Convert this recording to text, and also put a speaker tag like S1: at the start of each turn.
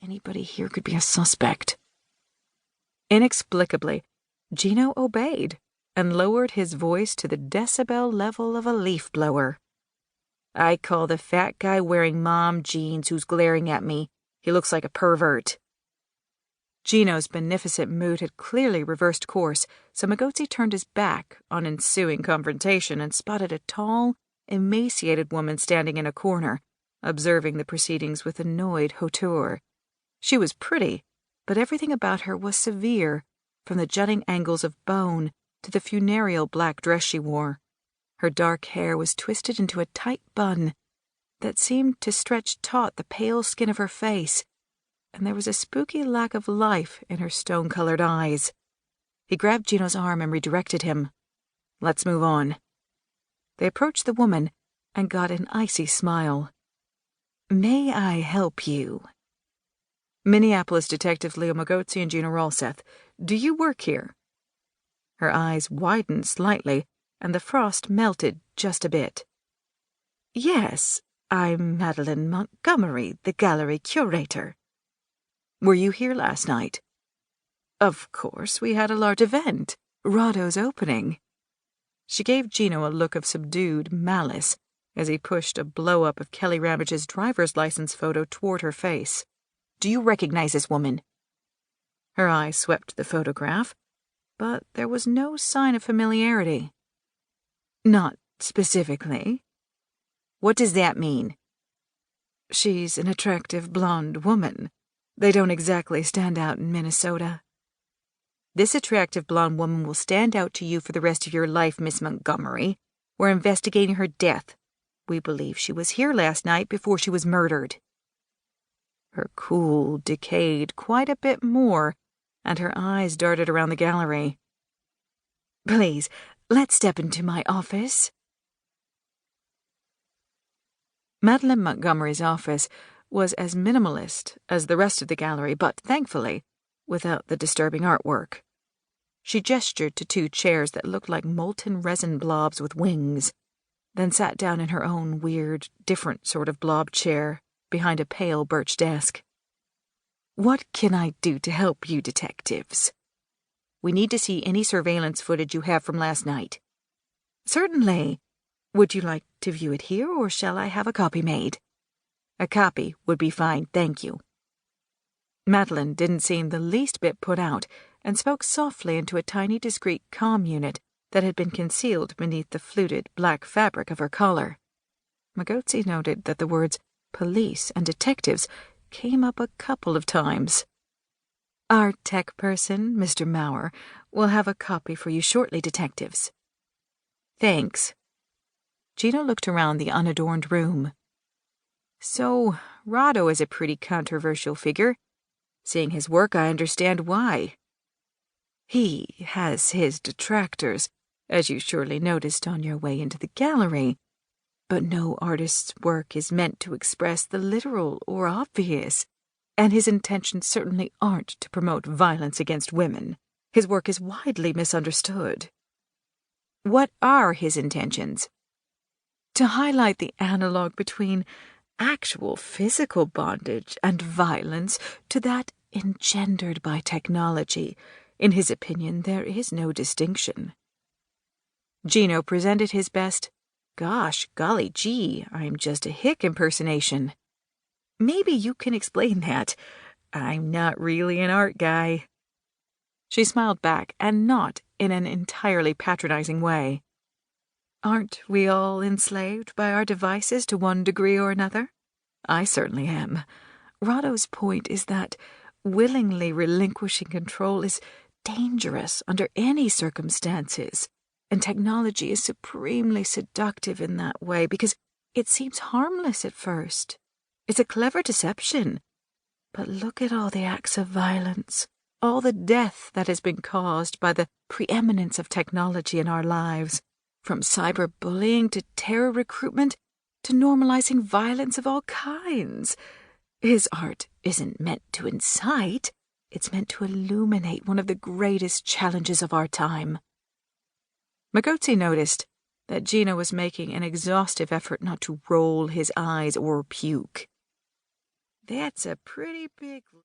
S1: Anybody here could be a suspect. Inexplicably, Gino obeyed and lowered his voice to the decibel level of a leaf blower. I call the fat guy wearing mom jeans who's glaring at me. He looks like a pervert. Gino's beneficent mood had clearly reversed course, so Magozzi turned his back on ensuing confrontation and spotted a tall, emaciated woman standing in a corner, observing the proceedings with annoyed hauteur. She was pretty, but everything about her was severe, from the jutting angles of bone to the funereal black dress she wore. Her dark hair was twisted into a tight bun that seemed to stretch taut the pale skin of her face, and there was a spooky lack of life in her stone-colored eyes. He grabbed Gino's arm and redirected him. Let's move on. They approached the woman and got an icy smile. May I help you? Minneapolis Detectives Leo Magozzi and Gino Rolseth. Do you work here? Her eyes widened slightly, and the frost melted just a bit. Yes, I'm Madeline Montgomery, the gallery curator. Were you here last night? Of course, we had a large event, Rotto's opening. She gave Gino a look of subdued malice as he pushed a blow-up of Kelly Ramage's driver's license photo toward her face. Do you recognize this woman? Her eye swept the photograph, but there was no sign of familiarity. Not specifically. What does that mean? She's an attractive blonde woman. They don't exactly stand out in Minnesota. This attractive blonde woman will stand out to you for the rest of your life, Miss Montgomery. We're investigating her death. We believe she was here last night before she was murdered. Her cool decayed quite a bit more, and her eyes darted around the gallery. Please, let's step into my office. Madeline Montgomery's office was as minimalist as the rest of the gallery, but, thankfully, without the disturbing artwork. She gestured to two chairs that looked like molten resin blobs with wings, then sat down in her own weird, different sort of blob chair behind a pale birch desk. What can I do to help you, detectives? We need to see any surveillance footage you have from last night. Certainly. Would you like to view it here, or shall I have a copy made? A copy would be fine, thank you. Madeline didn't seem the least bit put out, and spoke softly into a tiny discreet comm unit that had been concealed beneath the fluted black fabric of her collar. Magozzi noted that the words police and detectives came up a couple of times. Our tech person, Mr. Maurer, will have a copy for you shortly, detectives. Thanks. Gino looked around the unadorned room. So, Rotto is a pretty controversial figure. Seeing his work, I understand why. He has his detractors, as you surely noticed on your way into the gallery, but no artist's work is meant to express the literal or obvious, and his intentions certainly aren't to promote violence against women. His work is widely misunderstood. What are his intentions? To highlight the analog between actual physical bondage and violence to that engendered by technology. In his opinion, there is no distinction. Gino presented his best, gosh, golly gee, I'm just a hick impersonation. Maybe you can explain that. I'm not really an art guy. She smiled back, and not in an entirely patronizing way. Aren't we all enslaved by our devices to one degree or another? I certainly am. Rotto's point is that willingly relinquishing control is dangerous under any circumstances, and technology is supremely seductive in that way because it seems harmless at first. It's a clever deception. But look at all the acts of violence, all the death that has been caused by the preeminence of technology in our lives, from cyberbullying to terror recruitment to normalizing violence of all kinds. His art isn't meant to incite, it's meant to illuminate one of the greatest challenges of our time. Magozzi noticed that Gino was making an exhaustive effort not to roll his eyes or puke. That's a pretty big